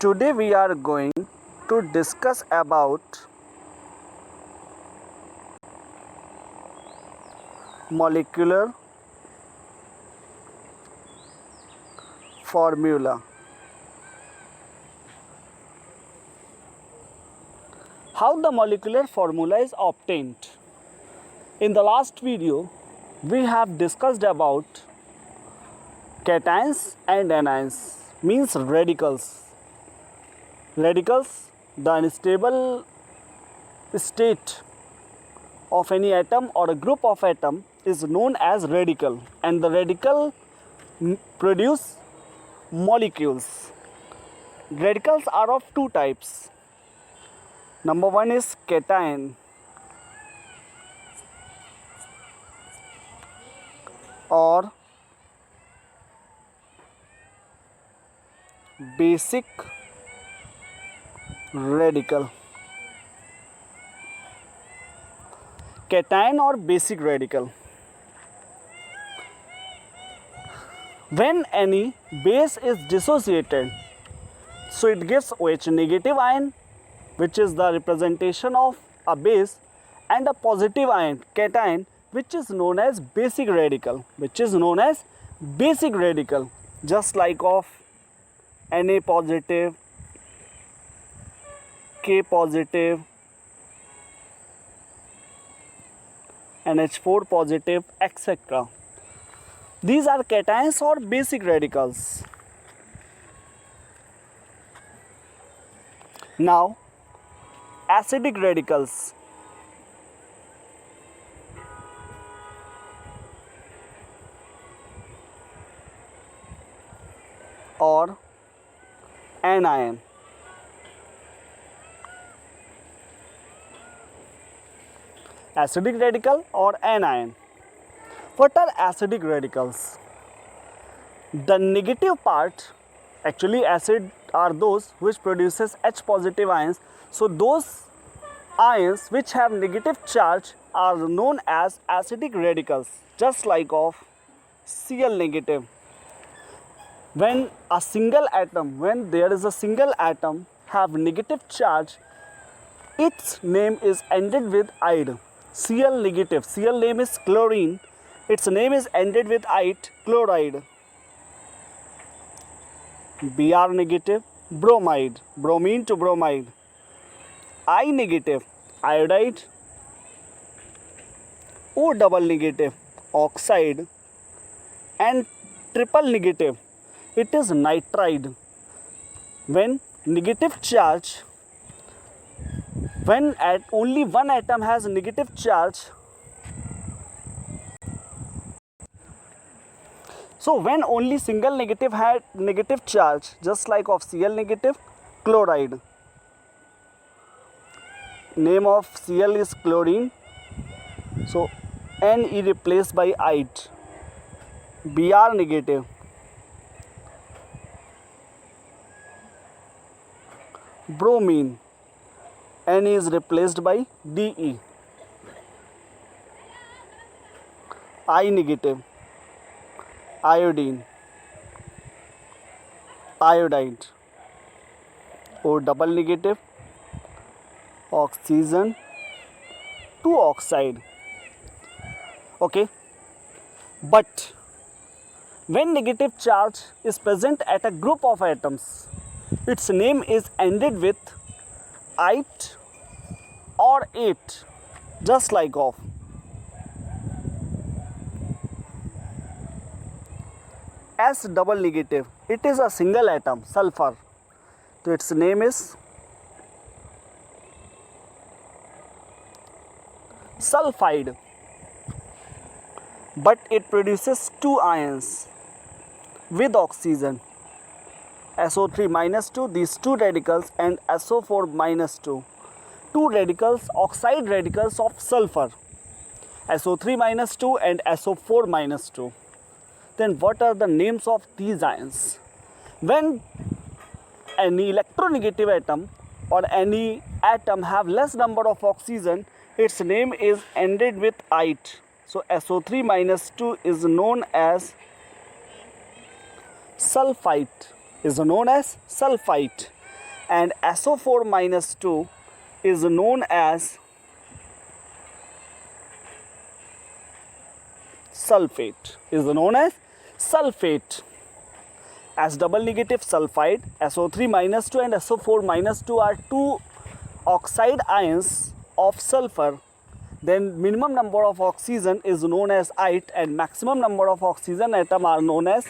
Today we are going to discuss about molecular formula. How the molecular formula is obtained. In the last video, we have discussed about cations and anions, means radicals. Radicals, the unstable state of any atom or a group of atom is known as radical, and the radical produce molecules. Radicals are of two types. Number one is cation or basic radical. Cation or basic radical. When any base is dissociated, so it gives OH negative ion, which is the representation of a base, and a positive ion, cation, which is known as basic radical, just like of Na positive, K positive, NH4 positive, etc. These are cations or basic radicals. Now, acidic radicals. Or anion. Acidic radical or anion. What are acidic radicals? The negative part, actually acid are those which produces H positive ions. So those ions which have negative charge are known as acidic radicals, just like of Cl negative. When there is a single atom have negative charge, its name is ended with ide. Cl negative, Cl name is chlorine, its name is ended with ide, chloride. Br negative, bromide, bromine to bromide. I negative, iodide. O double negative, oxide. And triple negative, it is nitride. When negative charge, when only one atom has negative charge, so when only single negative had negative charge, just like of Cl negative, chloride. Name of Cl is chlorine, so Ne replaced by ide. Br negative, bromine, N is replaced by De. I negative, iodine, iodide. O double negative, oxygen to oxide. Okay, but when negative charge is present at a group of atoms, its name is ended with ite or ate, just like of S double negative. It is a single atom, sulfur. So its name is sulfide. But it produces two ions with oxygen. SO3 minus 2, these two radicals, and SO4 minus 2. Two radicals, oxide radicals of sulfur. SO3 minus 2 and SO4 minus 2. Then what are the names of these ions? When any electronegative atom or any atom have less number of oxygen, its name is ended with ite. So SO3 minus 2 is known as sulfite. and SO4 minus 2 is known as sulfate, as double negative sulfide. SO3 minus 2 and SO4 minus 2 are two oxide ions of sulfur. Then minimum number of oxygen is known as 8 and maximum number of oxygen atom are known as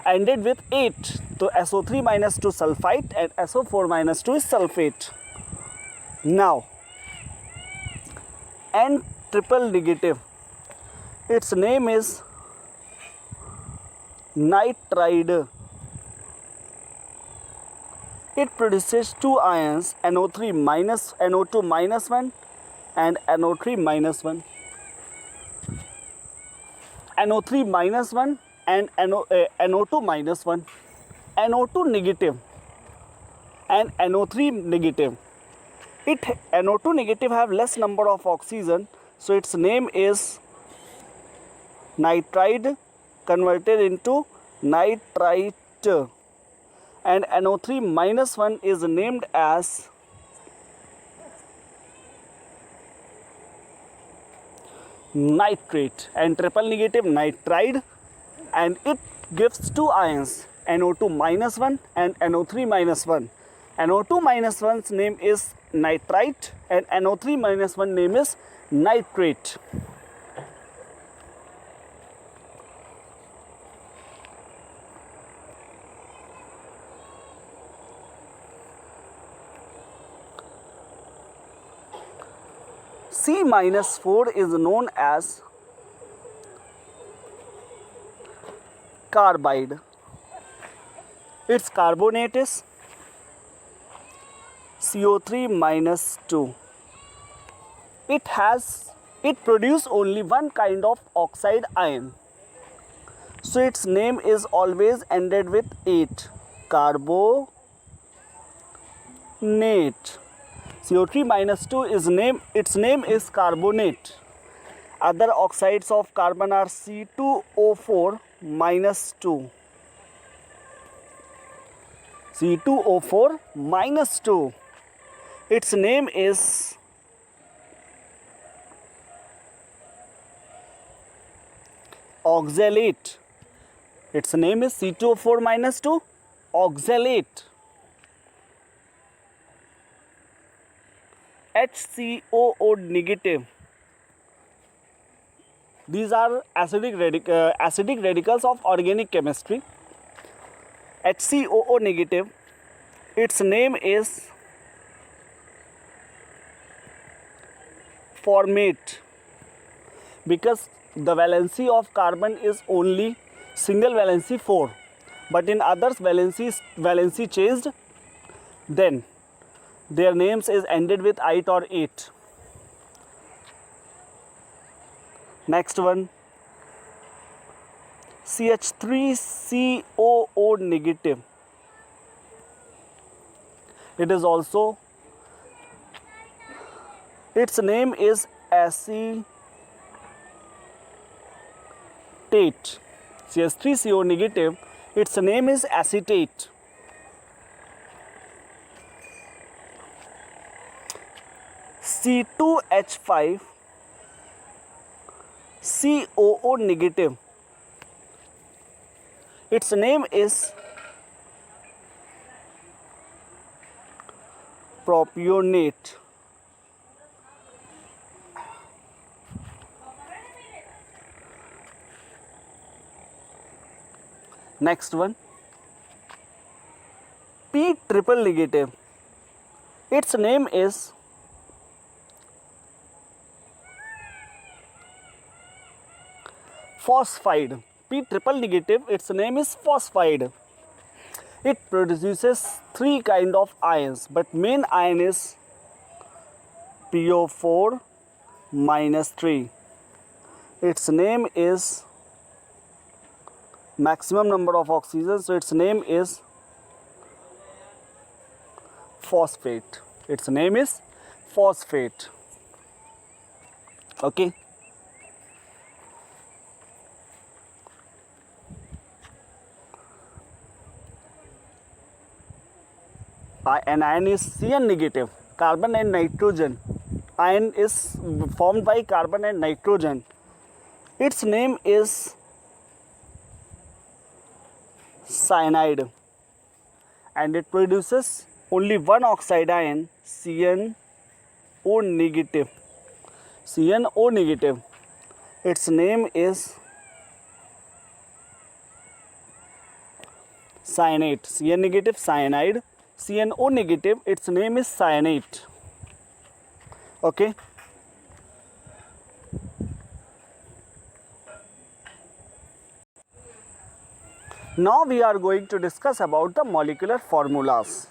ended with 8. So SO3 minus 2 sulfite and SO4 minus 2 is sulfate. Now N triple negative, its name is nitride. It produces two ions, NO3 minus NO2 minus 1 and NO3 minus 1. NO3 minus 1 and NO2 minus 1. NO2 negative and NO3 negative. NO2 negative have less number of oxygen, so its name is nitride converted into nitrite, and NO3 minus 1 is named as nitrate, and triple negative nitride, and it gives two ions, NO2 minus 1 and NO3 minus 1. NO2 minus 1's name is nitrite and NO3 minus 1 name is nitrate. C minus 4 is known as carbide. Its carbonate is CO3 minus 2. It produces only one kind of oxide ion, so its name is always ended with 8, carbonate. CO3 minus 2 its name is carbonate. Other oxides of carbon are C2O4 minus 2. C2O4 minus 2. Its name is oxalate. Its name is C2O4 minus 2, oxalate. HCOO negative. These are acidic radicals of organic chemistry. HCOO negative, its name is formate, because the valency of carbon is only single valency 4, but in others valency changed, then their names is ended with 8 or 8. Next one, CH3COO negative. It is also, its name is acetate. CH3CO negative, its name is acetate. C2H5 COO negative, its name is propionate. Next one, P triple negative, its name is phosphide. P triple negative, its name is phosphide. It produces three kind of ions, but main ion is PO4 minus 3. Its name is maximum number of oxygen, so its name is phosphate. Its name is phosphate. Okay. anion is Cn negative. Carbon and nitrogen. Ion is formed by carbon and nitrogen. Its name is cyanide, and it produces only one oxide ion, CnO negative. CnO negative. Its name is cyanate. Cn negative, cyanide. CnO negative, its name is cyanate. Okay. Now we are going to discuss about the molecular formulas.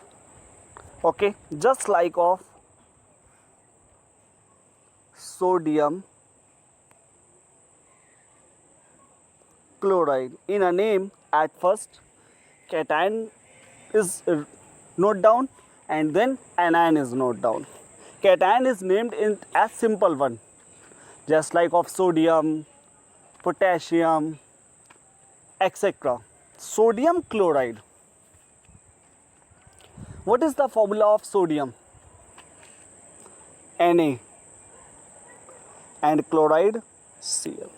Okay, just like of sodium chloride. In a name, at first cation is note down and then anion is note down. Cation is named in as simple one, just like of sodium, potassium, etc. Sodium chloride. What is the formula of sodium? Na, and chloride Cl.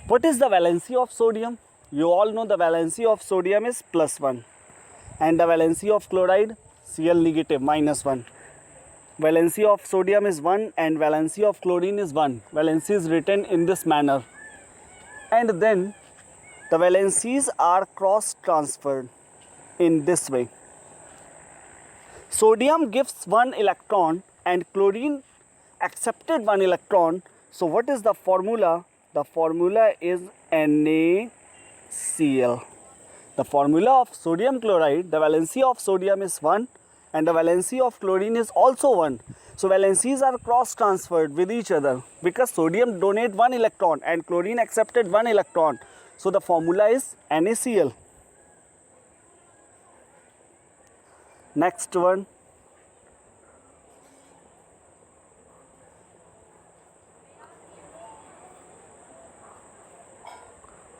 What is the valency of sodium? You all know the valency of sodium is +1, and the valency of chloride Cl negative -1. Valency of sodium is 1 and valency of chlorine is 1. Valency is written in this manner, and then the valencies are cross transferred in this way. Sodium gives 1 electron and chlorine accepted 1 electron. So what is the formula? The formula is NaCl. The formula of sodium chloride, the valency of sodium is 1 and the valency of chlorine is also 1. So valencies are cross transferred with each other because sodium donate 1 electron and chlorine accepted 1 electron. So the formula is NaCl. Next one.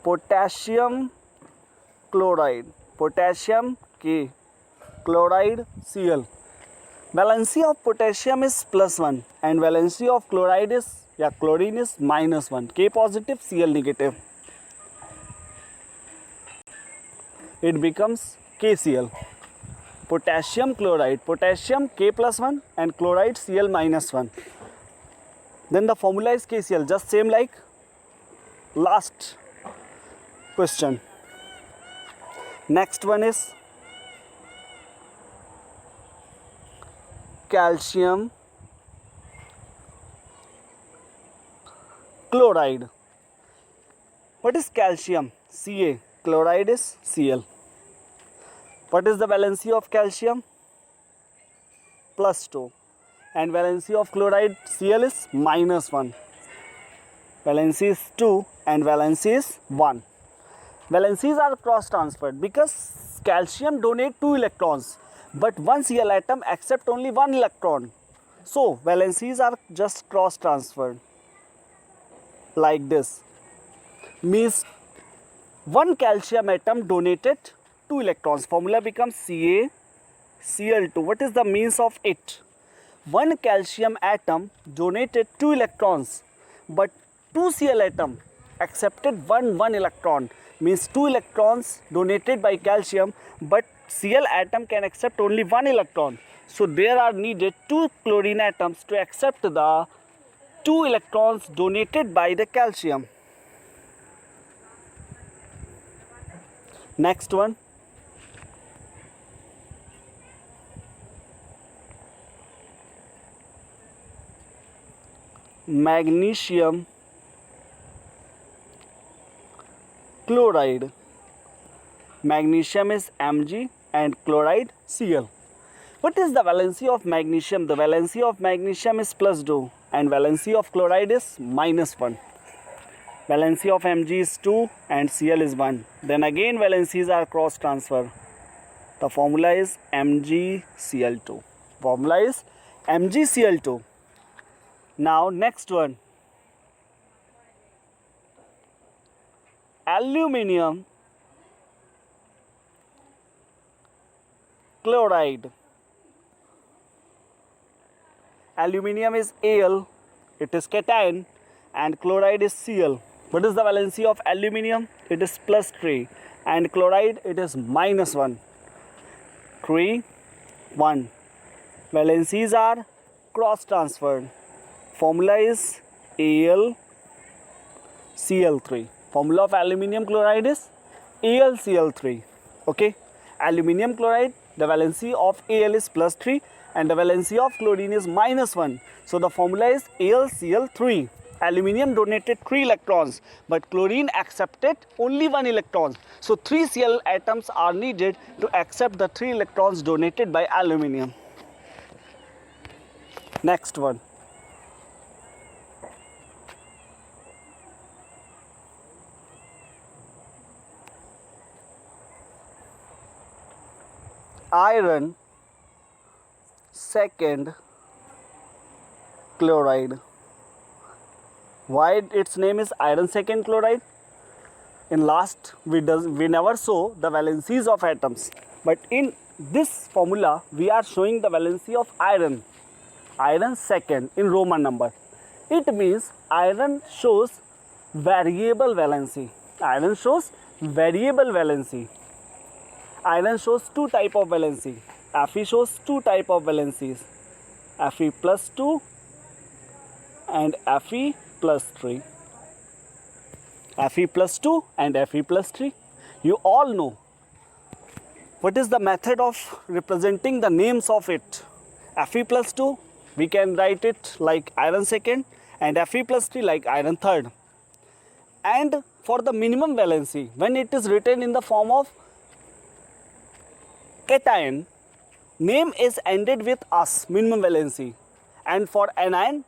Potassium chloride. Potassium K. Chloride Cl. Valency of potassium is +1 and valency of chloride is, chlorine is -1. K positive, Cl negative. It becomes KCl. Potassium chloride. Potassium K +1 and chloride Cl -1. Then the formula is KCl. Just same like last question. Next one is calcium chloride. What is calcium? Ca. Chloride is Cl. What is the valency of calcium? +2. And valency of chloride Cl is -1. Valency is 2 and valency is 1. Valencies are cross transferred because calcium donate 2 electrons, but one Cl atom accept only 1 electron. So valencies are just cross transferred like this. Means one calcium atom donated 2 electrons. Formula becomes CaCl2. What is the means of it? One calcium atom donated 2 electrons, but 2 Cl atom accepted 1 electron. Means 2 electrons donated by calcium, but Cl atom can accept only 1 electron. So there are needed 2 chlorine atoms to accept the 2 electrons donated by the calcium. Next one. Magnesium chloride. Magnesium is Mg and chloride Cl. What is the valency of magnesium? The valency of magnesium is +2 and valency of chloride is -1. Valency of Mg is 2 and Cl is 1. Then again valencies are cross transfer. The formula is MgCl2. Formula is MgCl2. Now next one. Aluminium chloride. Aluminium is Al, it is cation, and chloride is Cl. What is the valency of aluminium? It is +3, and chloride it is -1. 3, 1. Valencies are cross transferred. Formula is AlCl3. Formula of aluminium chloride is AlCl3. Okay. Aluminium chloride, the valency of Al is +3 and the valency of chlorine is -1. So the formula is AlCl3. Aluminium donated 3 electrons, but chlorine accepted only 1 electron. So 3 Cl atoms are needed to accept the 3 electrons donated by aluminium. Next one. Iron second chloride. Why its name is iron second chloride? In last we never saw the valencies of atoms, but in this formula we are showing the valency of iron second in Roman number. It means iron shows variable valency. Iron shows variable valency. Iron shows 2 type of valency. Fe shows 2 type of valencies, Fe+2 and Fe+3. Fe+2 and Fe+3. You all know what is the method of representing the names of it. Fe+2 we can write it like iron second and Fe+3 like iron third. And for the minimum valency, when it is written in the form of cation, name is ended with us, minimum valency. And for anion,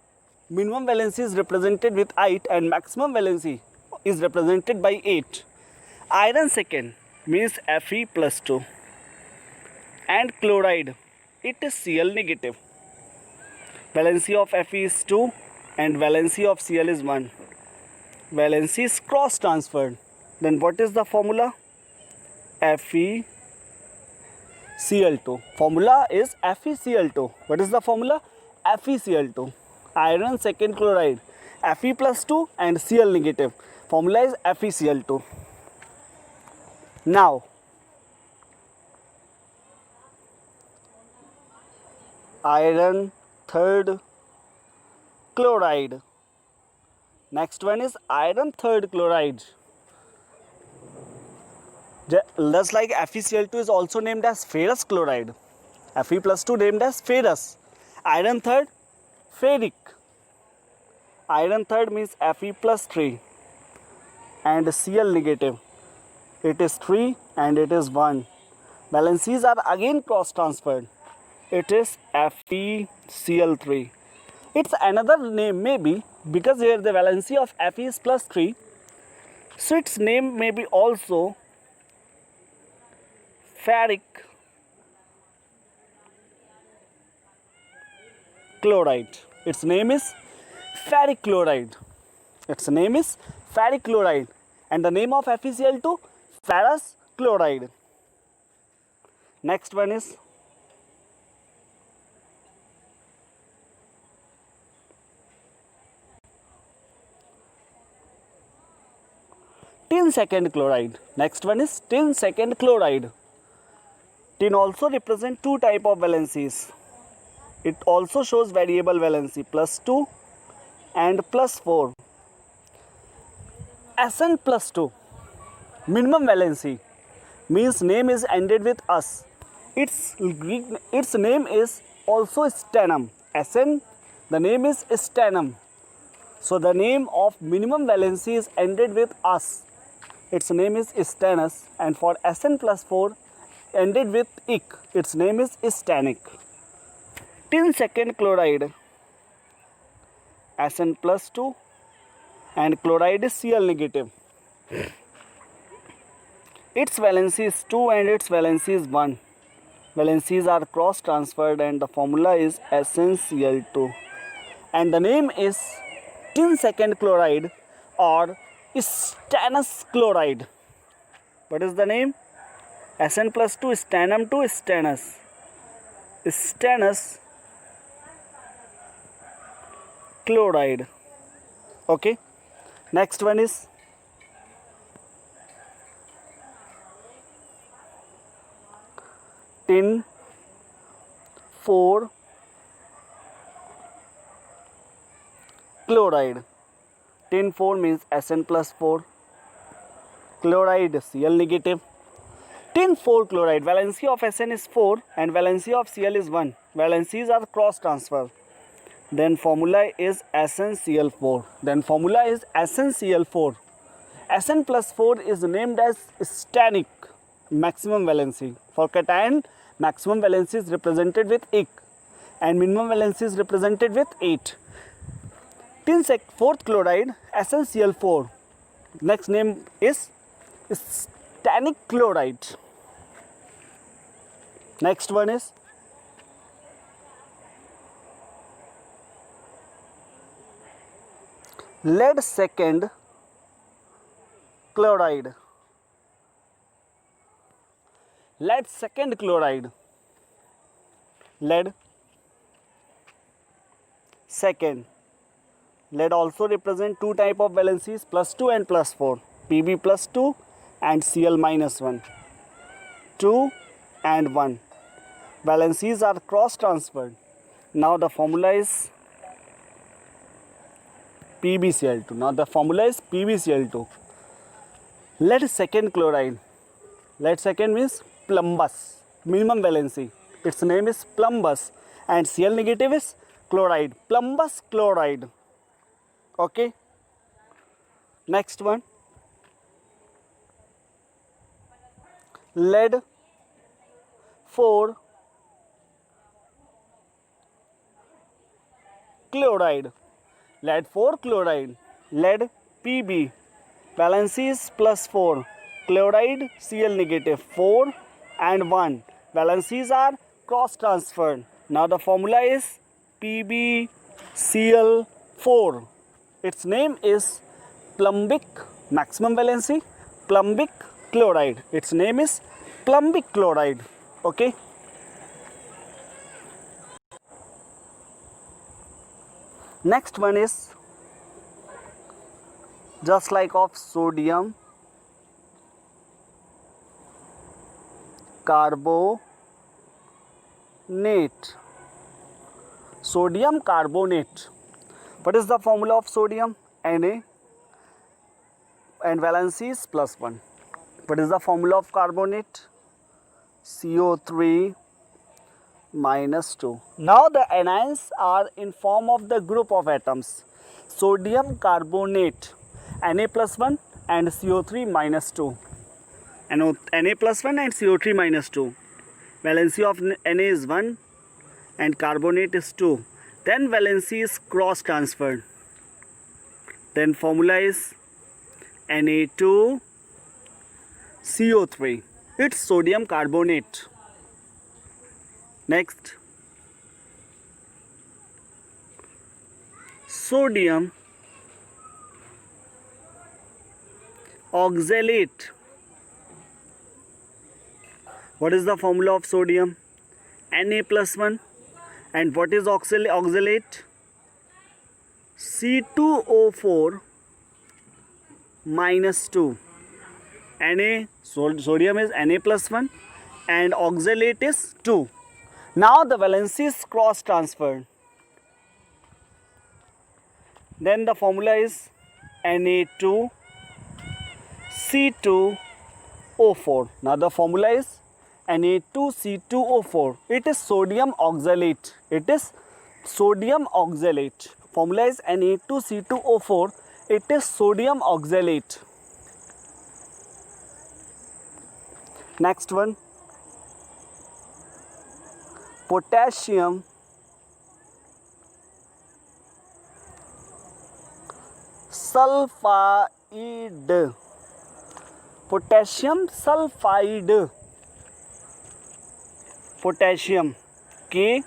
minimum valency is represented with 8 and maximum valency is represented by 8. Iron second means Fe+2 and chloride, it is Cl negative. Valency of Fe is 2 and valency of Cl is 1. Valency is cross transferred. Then what is the formula? FeCl2. Formula is FeCl2. What is the formula? FeCl2. Iron second chloride, Fe+2 and Cl negative. Formula is FeCl2. Now, iron third chloride. Next one is iron third chloride. Just like FeCl2 is also named as ferrous chloride. Fe+2 named as ferrous. Iron third, ferric. Iron third means Fe+3 and Cl negative. It is 3 and it is 1. Valencies are again cross transferred. It is FeCl3. It's another name maybe because here the valency of Fe is +3. So its name may be also ferric chloride. Its name is ferric chloride. Its name is ferric chloride. And the name of FeCl2, ferrous chloride. Next one is tin second chloride. Next one is tin second chloride. Tin also represents 2 type of valencies. It also shows variable valency, +2 and +4. Sn+2, minimum valency, means name is ended with us. Its name is also stannum. Sn, the name is stannum. So the name of minimum valency is ended with us. Its name is stannous, and for Sn+4 ended with ic, its name is stannic. Tin second chloride, Sn+2 and chloride is Cl negative. Its valency is 2 and its valency is 1. Valencies are cross transferred and the formula is SnCl2. And the name is tin second chloride or stannous chloride. What is the name? Sn+2 stannum to stannous. stannous chloride. Okay, next one is tin 4 chloride. Tin 4 means Sn plus 4, chloride Cl negative. Tin 4 chloride, valency of Sn is 4 and valency of Cl is 1. Valencies are cross transfer. Then formula is SnCl4. Then formula is SnCl4. Sn plus 4 is named as stannic maximum valency. For cation, maximum valency is represented with 8 and minimum valency is represented with 8. Tin 4th chloride, SnCl4. Next name is stannic chloride. Next one is lead 2nd chloride. Lead 2nd chloride. Lead 2nd. Lead also represent two type of valencies, plus 2 and plus 4. Pb plus 2 and Cl minus 1. 2 and 1. Valencies are cross transferred. Now the formula is PbCl2. Now the formula is PbCl2. Lead 2nd chloride. Lead 2nd means plumbous, minimum valency. Its name is plumbous and Cl negative is chloride, plumbous chloride. Okay. Next one, lead 4 chloride. Lead 4 chloride. Lead Pb. Valency is plus 4. Chloride Cl negative 4 and 1. Valencies are cross transferred. Now the formula is PbCl4. Its name is plumbic maximum valency, plumbic chloride. Its name is plumbic chloride. Okay. Next one is just like of sodium carbonate. Sodium carbonate. What is the formula of sodium? Na and valency is plus 1. What is the formula of carbonate? CO3 minus 2. Now the anions are in form of the group of atoms. Sodium carbonate, Na plus 1 and CO3 minus 2. Na plus 1 and CO3 minus 2. Valency of Na is 1 and carbonate is 2. Then valency is cross transferred. Then formula is Na2CO3. It's sodium carbonate. Next, sodium oxalate. What is the formula of sodium? Na plus 1. And what is oxalate? C2O4 minus 2. Sodium is Na plus 1 and oxalate is 2. Now the valency is cross transferred. Then the formula is Na2C2O4. Now the formula is Na2C2O4. It is sodium oxalate. It is sodium oxalate. Formula is Na2C2O4. It is sodium oxalate. Next one, potassium sulfide. Potassium sulfide. Potassium K,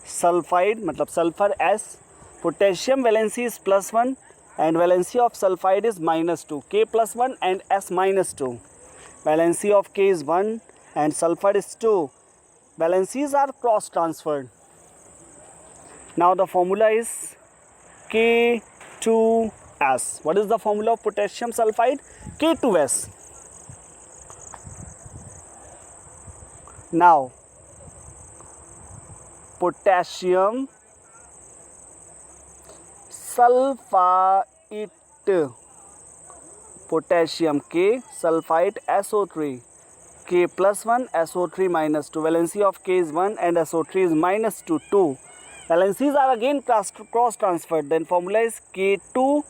sulfide मतलब sulfur S. Potassium valency is plus 1 and valency of sulfide is minus 2. K plus 1 and S minus 2. Valency of K is 1 and sulfur is 2. valencies are cross transferred. Now the formula is K2S. What is the formula of potassium sulfide? K2S. Now potassium sulfite, potassium K, sulfite SO3, K plus 1, SO3 minus 2. Valency of K is 1 and SO3 is minus 2. Valencies are again cross transferred. Then formula is K2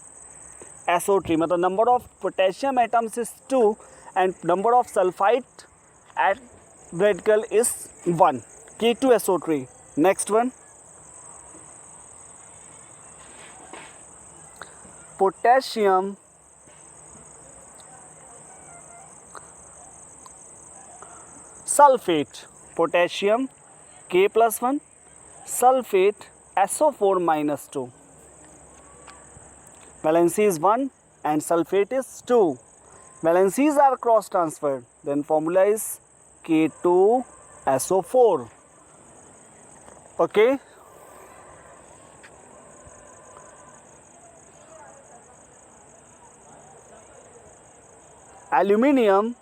SO3. मतलब number of potassium atoms is 2 and number of sulfite at radical is 1. K2 SO3. Next one. Potassium sulfate, potassium K plus 1, sulfate SO4 minus 2. Valency is 1 and sulfate is 2. Valencies are cross transferred. Then formula is K2 SO4. Okay. Aluminium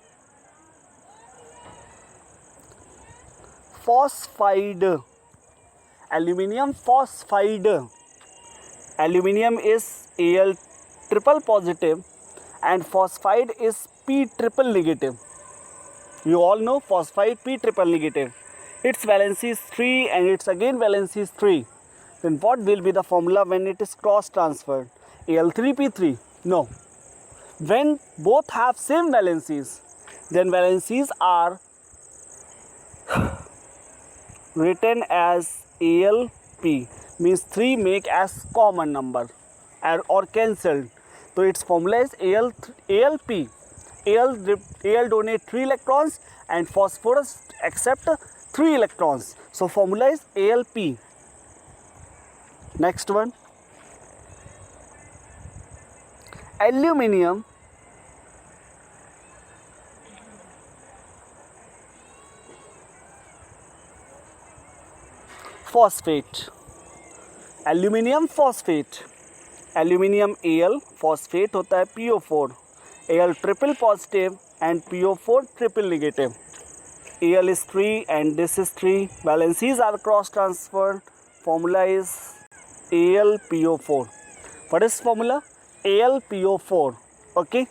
phosphide. Aluminium phosphide. Aluminium is Al triple positive and phosphide is P triple negative. You all know phosphide P triple negative. Its valency is 3 and its again valency is 3. Then what will be the formula when it is cross transferred? Al3P3? No. When both have same valencies, then valencies are written as Alp, means 3 make as common number or cancelled. So its formula is Alp. Al donate 3 electrons and phosphorus accept 3 electrons. So formula is Alp. Next one. Aluminium phosphate. Aluminium phosphate. Aluminium Al, phosphate होता है PO4. Al triple positive and PO4 triple negative. Al is 3 and this is 3. Valencies are cross transferred. Formula is AlPO4. What is formula? AlPO4. Okay.